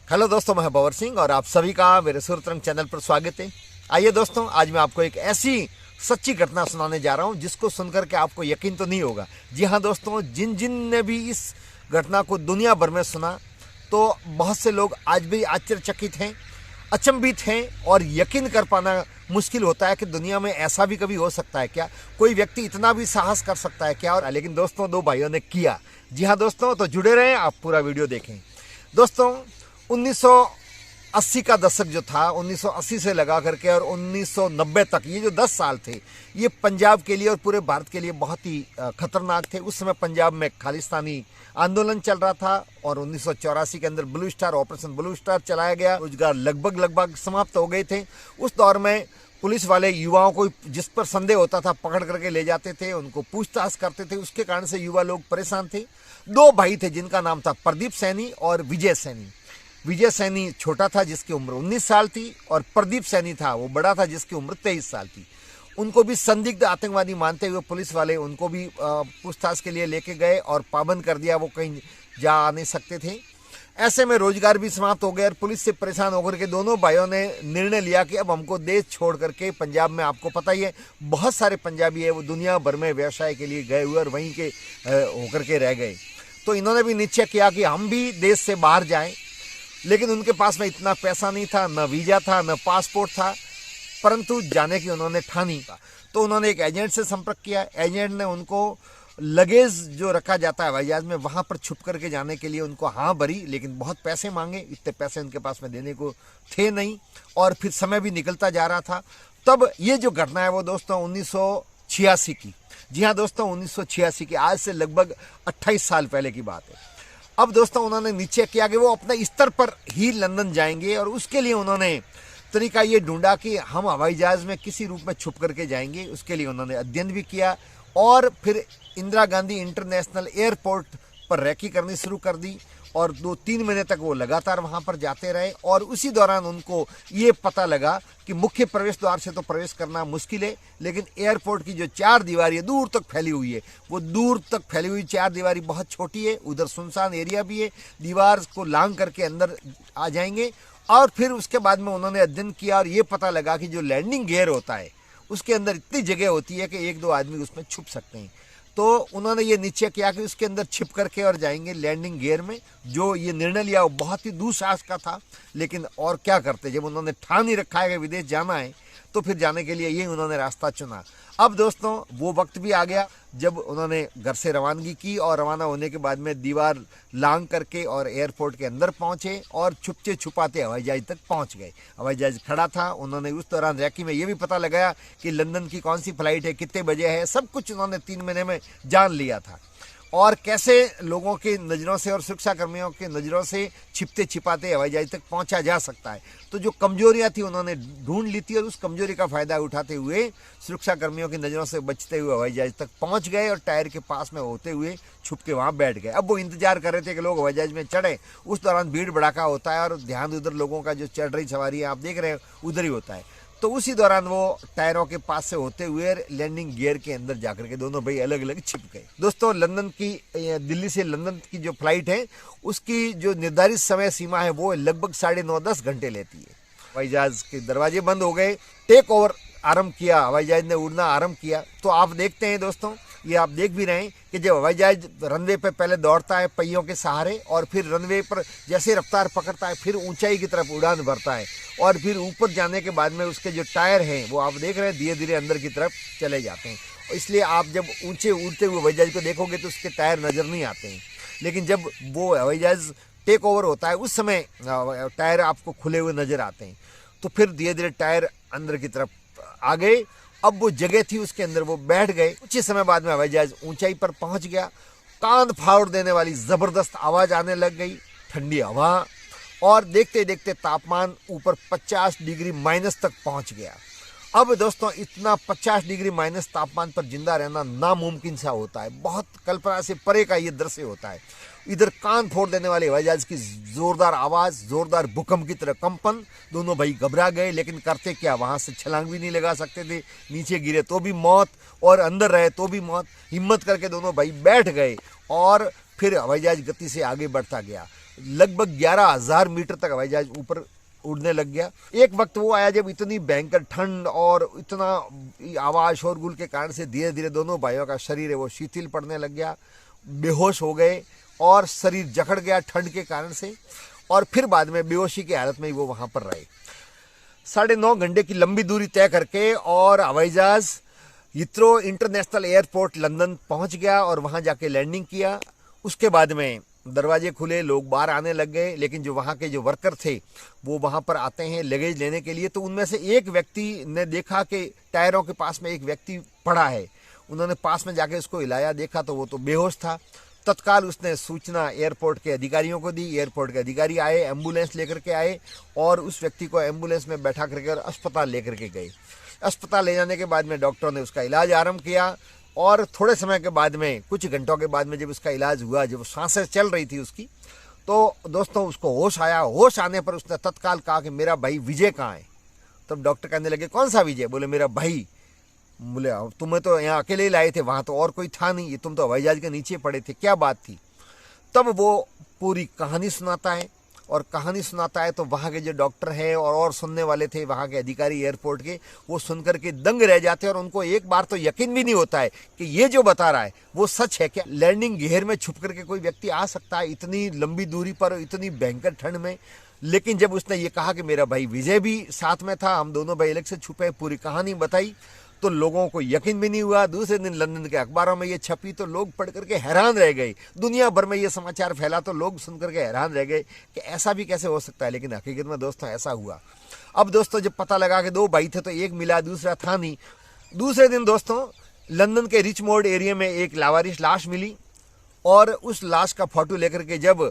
Hello दोस्तों, मैं बवर सिंह और आप सभी का मेरे सुरतरंग चैनल पर स्वागत है। आइए दोस्तों, आज मैं आपको एक ऐसी सच्ची घटना सुनाने जा रहा हूं जिसको सुनकर के आपको यकीन तो नहीं होगा। जी हाँ दोस्तों, जिन जिन ने भी इस घटना को दुनिया भर में सुना तो बहुत से लोग आज भी आश्चर्यचकित हैं, अचंभित हैं और यकीन कर पाना मुश्किल होता है कि दुनिया में ऐसा भी कभी हो सकता है क्या, कोई व्यक्ति इतना भी साहस कर सकता है क्या। और लेकिन दोस्तों, दो भाइयों ने किया। जी हाँ दोस्तों, तो जुड़े रहें, आप पूरा वीडियो देखें। दोस्तों, 1980 का दशक जो था, 1980 से लगा करके और 1990 तक, ये जो 10 साल थे, ये पंजाब के लिए और पूरे भारत के लिए बहुत ही खतरनाक थे। उस समय पंजाब में खालिस्तानी आंदोलन चल रहा था और 1984 के अंदर blue star, operation blue star चलाया गया। रोजगार लगभग समाप्त हो गए थे। उस दौर में पुलिस वाले युवाओं को जिस पर संदेह होता था पकड़ करके ले जाते थे, उनको पूछताछ करते थे। उसके कारण से युवा लोग परेशान थे। दो भाई थे जिनका नाम था प्रदीप सैनी और विजय सैनी। विजय सैनी छोटा था जिसकी उम्र 19 साल थी और प्रदीप सैनी था वो बड़ा था जिसकी उम्र 23 साल थी। उनको भी संदिग्ध आतंकवादी मानते हुए पुलिस वाले उनको भी पूछताछ के लिए लेके गए और पाबंद कर दिया, वो कहीं जा आ नहीं सकते थे। ऐसे में रोजगार भी समाप्त हो गया और पुलिस से परेशान होकर के दोनों भाइयों ने निर्णय लिया कि अब हमको देश छोड़ करके, पंजाब में आपको पता ही है बहुत सारे पंजाबी है वो दुनिया भर में व्यवसाय के लिए गए हुए और वहीं के होकर के रह गए। तो इन्होंने भी निश्चय किया कि हम भी देश से बाहर जाएं। लेकिन उनके पास में इतना पैसा नहीं था, न वीजा था, न पासपोर्ट था, परंतु जाने की उन्होंने ठानी। तो उन्होंने एक एजेंट से संपर्क किया। एजेंट ने उनको लगेज जो रखा जाता है हवाई जहाज में, वहां पर छुप करके जाने के लिए उनको हाँ भरी, लेकिन बहुत पैसे मांगे। इतने पैसे उनके पास में देने को थे नहीं और फिर समय भी निकलता जा रहा था। तब ये जो घटना है वो दोस्तों 1986 की, जी हाँ दोस्तों 1986 की, आज से लगभग 28 साल पहले की बात है। अब दोस्तों उन्होंने निश्चय किया कि वो अपने स्तर पर ही लंदन जाएंगे और उसके लिए उन्होंने तरीका ये ढूंढा कि हम हवाई जहाज में किसी रूप में छुप करके जाएंगे। उसके लिए उन्होंने अध्ययन भी किया और फिर इंदिरा गांधी इंटरनेशनल एयरपोर्ट पर रैकी करनी शुरू कर दी और 2-3 महीने तक वो लगातार वहां पर जाते रहे। और उसी दौरान उनको ये पता लगा कि मुख्य प्रवेश द्वार से तो प्रवेश करना मुश्किल है, लेकिन एयरपोर्ट की जो 4 दीवारी है दूर तक फैली हुई है, वो दूर तक फैली हुई 4 दीवारी बहुत छोटी है, उधर सुनसान एरिया भी है, दीवार को लांग करके अंदर आ जाएंगे। और फिर उसके बाद में उन्होंने अध्ययन किया और ये पता लगा कि जो लैंडिंग गियर होता है उसके अंदर इतनी जगह होती है कि 1-2 आदमी उसमें छुप सकते हैं। तो उन्होंने ये निश्चय किया कि उसके अंदर छिप करके और जाएंगे लैंडिंग गियर में। जो ये निर्णय लिया वो बहुत ही दुस्साहस का था, लेकिन और क्या करते, जब उन्होंने ठान ही रखा है कि विदेश जाना है तो फिर जाने के लिए यही उन्होंने रास्ता चुना। अब दोस्तों वो वक्त भी आ गया जब उन्होंने घर से रवानगी की और रवाना होने के बाद में दीवार लांग करके और एयरपोर्ट के अंदर पहुंचे और छुपते छुपाते हवाई जहाज तक पहुंच गए। हवाई जहाज खड़ा था। उन्होंने उस दौरान रैकी में ये भी पता लगाया कि लंदन की कौन सी फ्लाइट है, कितने बजे है, सब कुछ उन्होंने 3 महीने में जान लिया था। और कैसे लोगों की नज़रों से और सुरक्षा कर्मियों की नज़रों से छिपते छिपाते हवाई जहाज तक पहुंचा जा सकता है। तो जो कमजोरियां थी उन्होंने ढूंढ ली थी और उस कमजोरी का फायदा उठाते हुए सुरक्षा कर्मियों की नज़रों से बचते हुए हवाई जहाज तक पहुंच गए और टायर के पास में होते हुए छुप के वहां बैठ गए। अब वो इंतजार कर रहे थे कि लोग हवाई जहाज में चढ़े। उस दौरान भीड़ भड़ाका होता है और ध्यान उधर लोगों का जो चढ़ रही सवारी है आप देख रहे हैं उधर ही होता है। तो उसी दौरान वो टायरों के पास से होते हुए लैंडिंग गियर के अंदर जाकर के दोनों भाई अलग अलग छिप गए। दोस्तों लंदन की, दिल्ली से लंदन की जो फ्लाइट है उसकी जो निर्धारित समय सीमा है वो लगभग 9.5-10 घंटे लेती है। हवाई जहाज के दरवाजे बंद हो गए, टेक ओवर आरंभ किया, हवाई जहाज ने उड़ना आरंभ किया। तो आप देखते हैं दोस्तों, ये आप देख भी रहे हैं कि जब हवाई जहाज रनवे पे पहले दौड़ता है पहियों के सहारे और फिर रनवे पर जैसे रफ्तार पकड़ता है फिर ऊंचाई की तरफ उड़ान भरता है और फिर ऊपर जाने के बाद में उसके जो टायर हैं वो आप देख रहे हैं धीरे धीरे अंदर की तरफ चले जाते हैं। इसलिए आप जब ऊंचे उड़ते हुए हवाई जहाज को देखोगे तो उसके टायर नजर नहीं आते हैं, लेकिन जब वो हवाई जहाज टेक ओवर होता है उस समय टायर आपको खुले हुए नजर आते हैं। तो फिर धीरे धीरे टायर अंदर की तरफ आ गए। अब वो जगह थी उसके अंदर वो बैठ गए। कुछ ही समय बाद में हवाई जहाज ऊंचाई पर पहुंच गया। कान फाड़ देने वाली जबरदस्त आवाज आने लग गई, ठंडी हवा, और देखते देखते तापमान ऊपर 50 डिग्री माइनस तक पहुंच गया। अब दोस्तों इतना 50 डिग्री माइनस तापमान पर जिंदा रहना नामुमकिन सा होता है, बहुत कल्पना से परे का ये दृश्य होता है। इधर कान फोड़ देने वाले हवाई जहाज की जोरदार आवाज, जोरदार भूकंप की तरह कंपन, दोनों भाई घबरा गए, लेकिन करते क्या, वहां से छलांग भी नहीं लगा सकते थे, नीचे गिरे तो भी मौत और अंदर रहे तो भी मौत। हिम्मत करके दोनों भाई बैठ गए और फिर हवाई जहाज गति से आगे बढ़ता गया। लगभग 11,000 मीटर तक हवाई जहाज ऊपर उड़ने लग गया। एक वक्त वो आया जब इतनी भयंकर ठंड और इतना आवाज शोरगुल के कारण से धीरे धीरे दोनों भाइयों का शरीर है वो शिथिल पड़ने लग गया, बेहोश हो गए और शरीर जकड़ गया ठंड के कारण से। और फिर बाद में बेहोशी की हालत में ही वो वहां पर रहे। 9.5 घंटे की लंबी दूरी तय करके और हवाई जहाज हिथ्रो इंटरनेशनल एयरपोर्ट लंदन पहुंच गया और वहां जाके लैंडिंग किया। उसके बाद में दरवाजे खुले, लोग बाहर आने लग गए, लेकिन जो वहाँ के जो वर्कर थे वो वहाँ पर आते हैं लगेज लेने के लिए। तो उनमें से एक व्यक्ति ने देखा कि टायरों के पास में एक व्यक्ति पड़ा है। उन्होंने पास में जाके उसको हिलाया, देखा तो वो तो बेहोश था। तत्काल उसने सूचना एयरपोर्ट के अधिकारियों को दी। एयरपोर्ट के अधिकारी आए, एम्बुलेंस लेकर के आए और उस व्यक्ति को एम्बुलेंस में बैठा करके और अस्पताल लेकर के गए। अस्पताल ले जाने के बाद में डॉक्टरों ने उसका इलाज आरंभ किया और थोड़े समय के बाद में, कुछ घंटों के बाद में जब उसका इलाज हुआ, जब सांसें चल रही थी उसकी, तो दोस्तों उसको होश आया। होश आने पर उसने तत्काल कहा कि मेरा भाई विजय कहाँ है। तब डॉक्टर कहने लगे कौन सा विजय? बोले मेरा भाई। बोले तुम्हें तो यहाँ अकेले ही लाए थे, वहाँ तो और कोई था नहीं, ये तुम तो हवाई जहाज के नीचे पड़े थे, क्या बात थी? तब वो पूरी कहानी सुनाता है और कहानी सुनाता है तो वहाँ के जो डॉक्टर हैं और सुनने वाले थे वहाँ के अधिकारी एयरपोर्ट के, वो सुनकर के दंग रह जाते हैं और उनको एक बार तो यकीन भी नहीं होता है कि ये जो बता रहा है वो सच है क्या। लैंडिंग गियर में छुप करके कोई व्यक्ति आ सकता है इतनी लंबी दूरी पर, इतनी भयंकर ठंड में? लेकिन जब उसने ये कहा कि मेरा भाई विजय भी साथ में था, हम दोनों भाई अलग से छुपे, पूरी कहानी बताई, तो लोगों को यकीन भी नहीं हुआ। दूसरे दिन लंदन के अखबारों में ये छपी तो लोग पढ़ करके हैरान रह गए। दुनिया भर में ये समाचार फैला तो लोग सुन करके हैरान रह गए कि ऐसा भी कैसे हो सकता है। लेकिन हकीकत में दोस्तों ऐसा हुआ। अब दोस्तों जब पता लगा कि 2 भाई थे तो एक मिला, दूसरा था नहीं। दूसरे दिन दोस्तों लंदन के रिचमोंड एरिया में एक लावारिश लाश मिली और उस लाश का फोटो लेकर के जब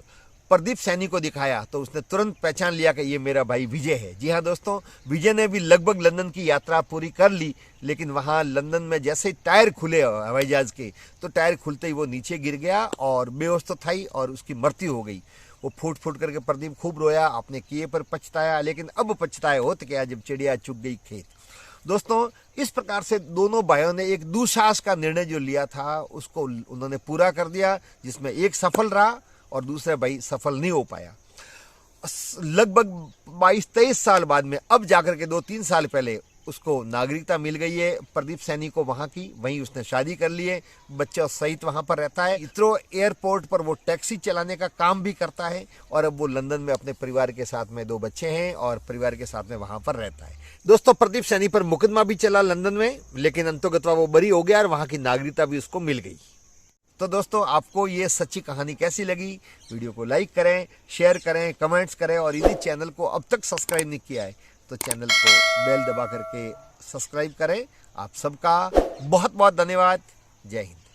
प्रदीप सैनी को दिखाया तो उसने तुरंत पहचान लिया कि ये मेरा भाई विजय है। जी हाँ दोस्तों, विजय ने भी लगभग लंदन की यात्रा पूरी कर ली, लेकिन वहाँ लंदन में जैसे ही टायर खुले हवाई जहाज के, तो टायर खुलते ही वो नीचे गिर गया और बेहोश तो था ही और उसकी मृत्यु हो गई। वो फूट फूट करके प्रदीप खूब रोया, अपने किए पर पछताया, लेकिन अब पछताया होत क्या जब चिड़िया चुग गई खेत। दोस्तों इस प्रकार से दोनों भाइयों ने एक दुस्साहस का निर्णय जो लिया था उसको उन्होंने पूरा कर दिया, जिसमें एक सफल रहा और दूसरा भाई सफल नहीं हो पाया। लगभग 22-23 साल बाद में अब जाकर के 2-3 साल पहले उसको नागरिकता मिल गई है प्रदीप सैनी को वहाँ की। वहीं उसने शादी कर ली है, बच्चों सहित वहाँ पर रहता है। हिथ्रो एयरपोर्ट पर वो टैक्सी चलाने का काम भी करता है और अब वो लंदन में अपने परिवार के साथ में 2 बच्चे हैं और परिवार के साथ में वहाँ पर रहता है। दोस्तों प्रदीप सैनी पर मुकदमा भी चला लंदन में, लेकिन अंततः वो बरी हो गया और वहाँ की नागरिकता भी उसको मिल गई। तो दोस्तों आपको ये सच्ची कहानी कैसी लगी? वीडियो को लाइक करें, शेयर करें, कमेंट्स करें और यदि चैनल को अब तक सब्सक्राइब नहीं किया है तो चैनल को बेल दबा करके सब्सक्राइब करें। आप सबका बहुत बहुत धन्यवाद। जय हिंद।